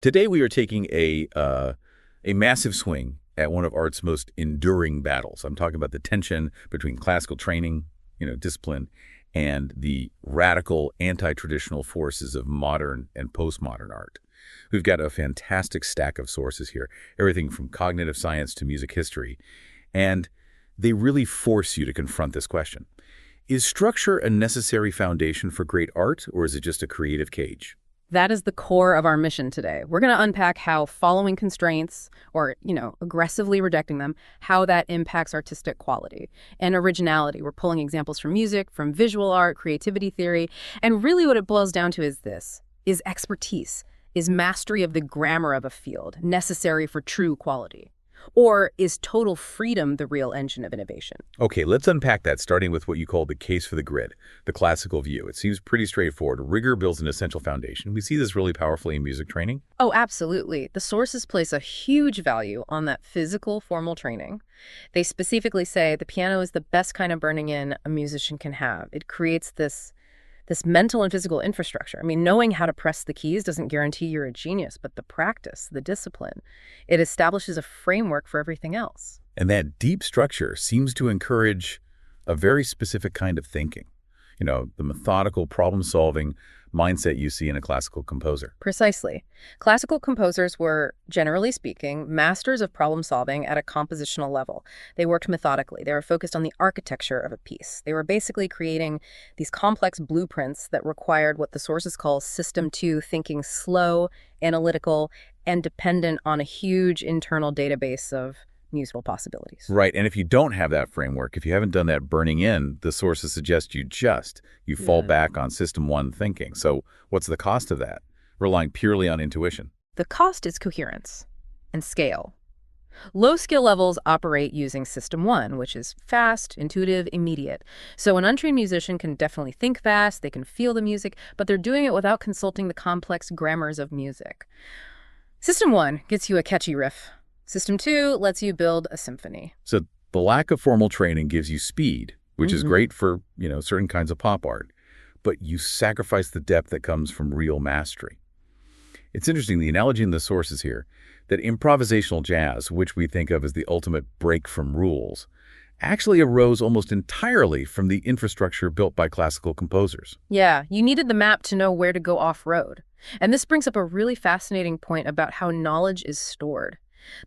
Today we are taking a massive swing at one of art's most enduring battles. I'm talking about the tension between classical training, discipline, and the radical anti-traditional forces of modern and postmodern art. We've got a fantastic stack of sources here, everything from cognitive science to music history, and they really force you to confront this question. Is structure a necessary foundation for great art, or is it just a creative cage? That is the core of our mission today. We're going to unpack how following constraints or, aggressively rejecting them, how that impacts artistic quality and originality. We're pulling examples from music, from visual art, creativity theory, and really what it boils down to is this, is expertise, is mastery of the grammar of a field necessary for true quality? Or is total freedom the real engine of innovation? Okay, let's unpack that, starting with what you call the case for the grid, the classical view. It seems pretty straightforward. Rigor builds an essential foundation. We see this really powerfully in music training. Oh, absolutely. The sources place a huge value on that physical, formal training. They specifically say the piano is the best kind of burning in a musician can have. It creates this mental and physical infrastructure. I mean, knowing how to press the keys doesn't guarantee you're a genius, but the practice, the discipline, it establishes a framework for everything else. And that deep structure seems to encourage a very specific kind of thinking. The methodical problem-solving mindset you see in a classical composer. Precisely. Classical composers were, generally speaking, masters of problem-solving at a compositional level. They worked methodically. They were focused on the architecture of a piece. They were basically creating these complex blueprints that required what the sources call System 2 thinking, slow, analytical, and dependent on a huge internal database of musical possibilities. Right, and if you don't have that framework, if you haven't done that burning in, the sources suggest you fall back on System 1 thinking. So what's the cost of that? Relying purely on intuition. The cost is coherence and scale. Low skill levels operate using System 1, which is fast, intuitive, immediate. So an untrained musician can definitely think fast, they can feel the music, but they're doing it without consulting the complex grammars of music. System 1 gets you a catchy riff. System 2 lets you build a symphony. So the lack of formal training gives you speed, which is great for, certain kinds of pop art, but you sacrifice the depth that comes from real mastery. It's interesting, the analogy in the sources here, that improvisational jazz, which we think of as the ultimate break from rules, actually arose almost entirely from the infrastructure built by classical composers. Yeah, you needed the map to know where to go off-road. And this brings up a really fascinating point about how knowledge is stored.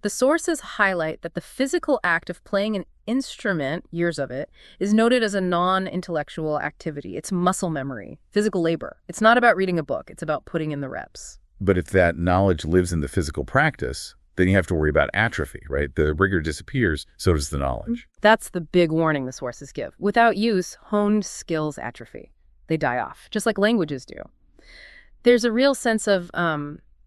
The sources highlight that the physical act of playing an instrument, years of it, is noted as a non-intellectual activity. It's muscle memory, physical labor. It's not about reading a book. It's about putting in the reps. But if that knowledge lives in the physical practice, then you have to worry about atrophy, right? The rigor disappears, so does the knowledge. That's the big warning the sources give. Without use, honed skills atrophy. They die off, just like languages do. There's a real sense of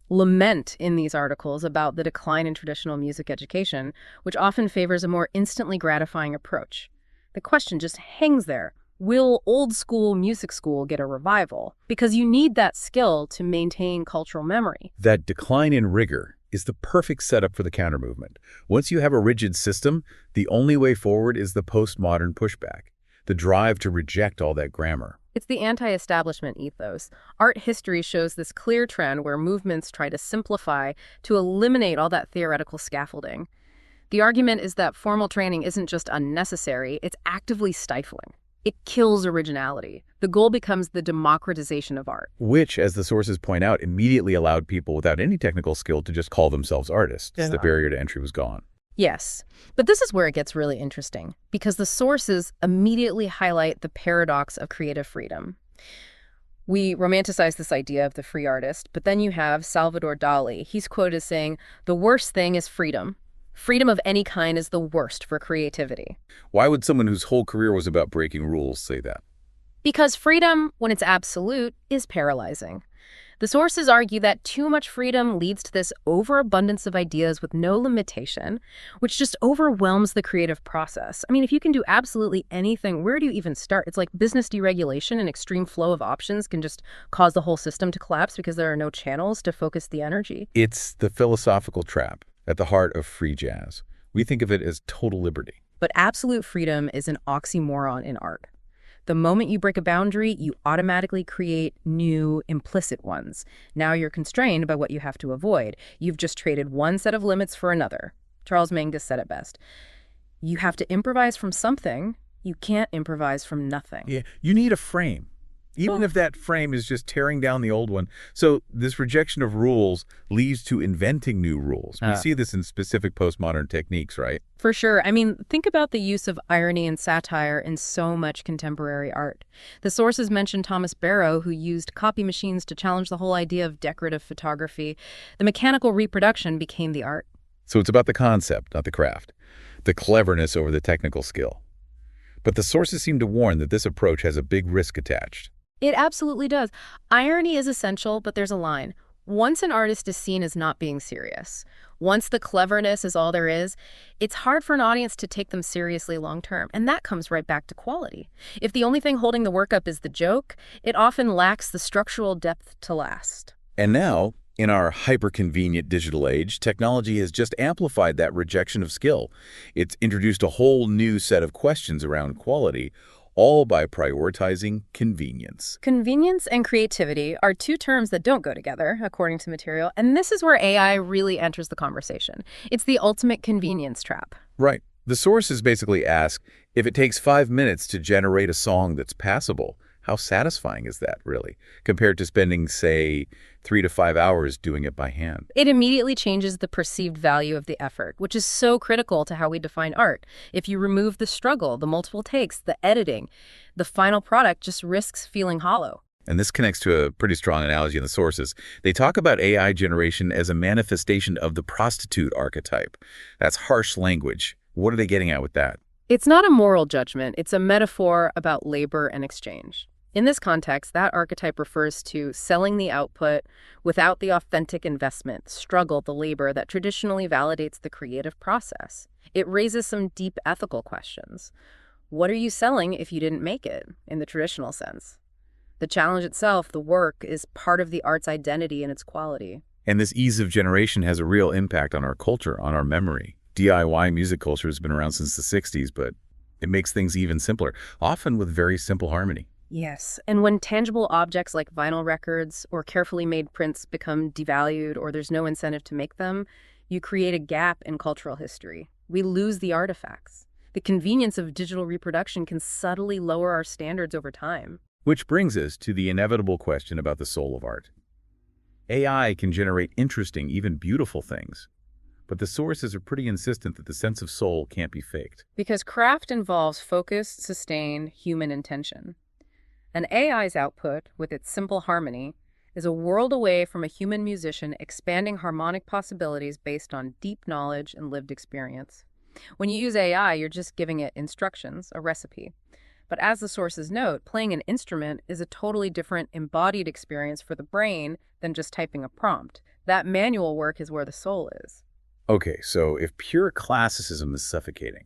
lament in these articles about the decline in traditional music education, which often favors a more instantly gratifying approach. The question just hangs there. Will old school music school get a revival? Because you need that skill to maintain cultural memory. That decline in rigor is the perfect setup for the counter-movement. Once you have a rigid system, the only way forward is the postmodern pushback, the drive to reject all that grammar. It's the anti-establishment ethos. Art history shows this clear trend where movements try to simplify, to eliminate all that theoretical scaffolding. The argument is that formal training isn't just unnecessary, it's actively stifling. It kills originality. The goal becomes the democratization of art. Which, as the sources point out, immediately allowed people without any technical skill to just call themselves artists. Yeah. The barrier to entry was gone. Yes, but this is where it gets really interesting, because the sources immediately highlight the paradox of creative freedom. We romanticize this idea of the free artist, but then you have Salvador Dali. He's quoted as saying, "The worst thing is freedom. Freedom of any kind is the worst for creativity." Why would someone whose whole career was about breaking rules say that? Because freedom, when it's absolute, is paralyzing. The sources argue that too much freedom leads to this overabundance of ideas with no limitation, which just overwhelms the creative process. I mean, if you can do absolutely anything, where do you even start? It's like business deregulation. An extreme flow of options can just cause the whole system to collapse because there are no channels to focus the energy. It's the philosophical trap at the heart of free jazz. We think of it as total liberty. But absolute freedom is an oxymoron in art. The moment you break a boundary, you automatically create new implicit ones. Now you're constrained by what you have to avoid. You've just traded one set of limits for another. Charles Mangus said it best. You have to improvise from something. You can't improvise from nothing. Yeah, you need a frame, even if that frame is just tearing down the old one. So this rejection of rules leads to inventing new rules. We see this in specific postmodern techniques, right? For sure. I mean, think about the use of irony and satire in so much contemporary art. The sources mention Thomas Barrow, who used copy machines to challenge the whole idea of decorative photography. The mechanical reproduction became the art. So it's about the concept, not the craft, the cleverness over the technical skill. But the sources seem to warn that this approach has a big risk attached. It absolutely does. Irony is essential, but there's a line. Once an artist is seen as not being serious, once the cleverness is all there is, it's hard for an audience to take them seriously long term. And that comes right back to quality. If the only thing holding the work up is the joke, it often lacks the structural depth to last. And now, in our hyper-convenient digital age, technology has just amplified that rejection of skill. It's introduced a whole new set of questions around quality, all by prioritizing convenience. Convenience and creativity are two terms that don't go together, according to Material, and this is where AI really enters the conversation. It's the ultimate convenience trap. Right. The sources basically ask, if it takes 5 minutes to generate a song that's passable, how satisfying is that, really, compared to spending, say, 3 to 5 hours doing it by hand? It immediately changes the perceived value of the effort, which is so critical to how we define art. If you remove the struggle, the multiple takes, the editing, the final product just risks feeling hollow. And this connects to a pretty strong analogy in the sources. They talk about AI generation as a manifestation of the prostitute archetype. That's harsh language. What are they getting at with that? It's not a moral judgment. It's a metaphor about labor and exchange. In this context, that archetype refers to selling the output without the authentic investment, struggle, the labor that traditionally validates the creative process. It raises some deep ethical questions. What are you selling if you didn't make it, in the traditional sense? The challenge itself, the work, is part of the art's identity and its quality. And this ease of generation has a real impact on our culture, on our memory. DIY music culture has been around since the 60s, but it makes things even simpler, often with very simple harmony. Yes, and when tangible objects like vinyl records or carefully made prints become devalued or there's no incentive to make them, you create a gap in cultural history. We lose the artifacts. The convenience of digital reproduction can subtly lower our standards over time. Which brings us to the inevitable question about the soul of art. AI can generate interesting, even beautiful things, but the sources are pretty insistent that the sense of soul can't be faked. Because craft involves focused, sustained human intention. An AI's output, with its simple harmony, is a world away from a human musician expanding harmonic possibilities based on deep knowledge and lived experience. When you use AI, you're just giving it instructions, a recipe. But as the sources note, playing an instrument is a totally different embodied experience for the brain than just typing a prompt. That manual work is where the soul is. Okay, so if pure classicism is suffocating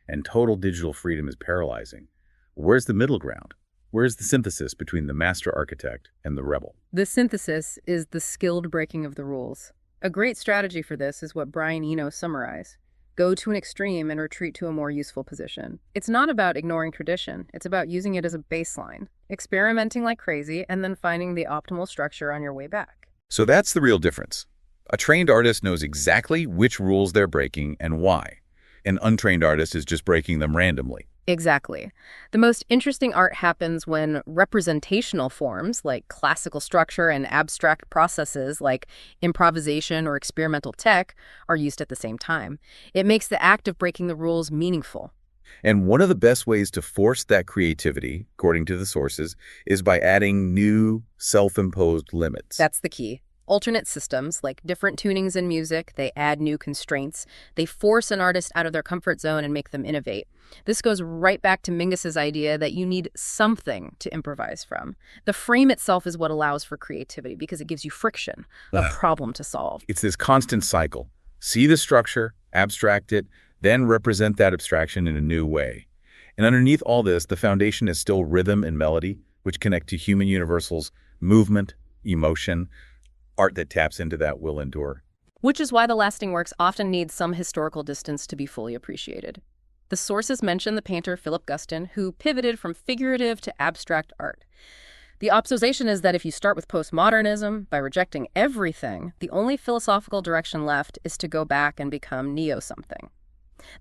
and total digital freedom is paralyzing, where's the middle ground? Where's the synthesis between the master architect and the rebel? The synthesis is the skilled breaking of the rules. A great strategy for this is what Brian Eno summarized. Go to an extreme and retreat to a more useful position. It's not about ignoring tradition. It's about using it as a baseline, experimenting like crazy, and then finding the optimal structure on your way back. So that's the real difference. A trained artist knows exactly which rules they're breaking and why. An untrained artist is just breaking them randomly. Exactly. The most interesting art happens when representational forms like classical structure and abstract processes like improvisation or experimental tech are used at the same time. It makes the act of breaking the rules meaningful. And one of the best ways to force that creativity, according to the sources, is by adding new self-imposed limits. That's the key. Alternate systems, like different tunings in music, they add new constraints. They force an artist out of their comfort zone and make them innovate. This goes right back to Mingus's idea that you need something to improvise from. The frame itself is what allows for creativity because it gives you friction, a problem to solve. It's this constant cycle. See the structure, abstract it, then represent that abstraction in a new way. And underneath all this, the foundation is still rhythm and melody, which connect to human universals, movement, emotion. Art that taps into that will endure. Which is why the lasting works often need some historical distance to be fully appreciated. The sources mention the painter Philip Guston, who pivoted from figurative to abstract art. The observation is that if you start with postmodernism, by rejecting everything, the only philosophical direction left is to go back and become neo-something.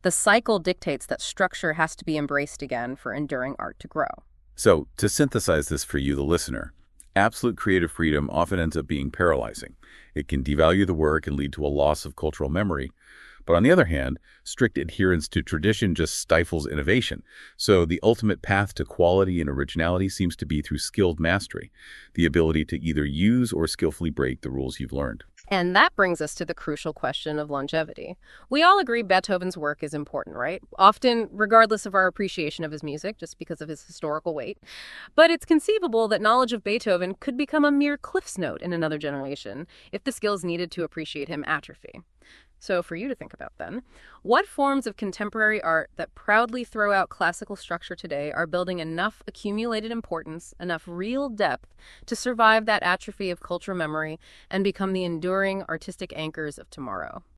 The cycle dictates that structure has to be embraced again for enduring art to grow. So, to synthesize this for you, the listener, absolute creative freedom often ends up being paralyzing. It can devalue the work and lead to a loss of cultural memory. But on the other hand, strict adherence to tradition just stifles innovation. So the ultimate path to quality and originality seems to be through skilled mastery, the ability to either use or skillfully break the rules you've learned. And that brings us to the crucial question of longevity. We all agree Beethoven's work is important, right? Often, regardless of our appreciation of his music, just because of his historical weight. But it's conceivable that knowledge of Beethoven could become a mere Cliff's Note in another generation if the skills needed to appreciate him atrophy. So for you to think about then, what forms of contemporary art that proudly throw out classical structure today are building enough accumulated importance, enough real depth to survive that atrophy of cultural memory and become the enduring artistic anchors of tomorrow?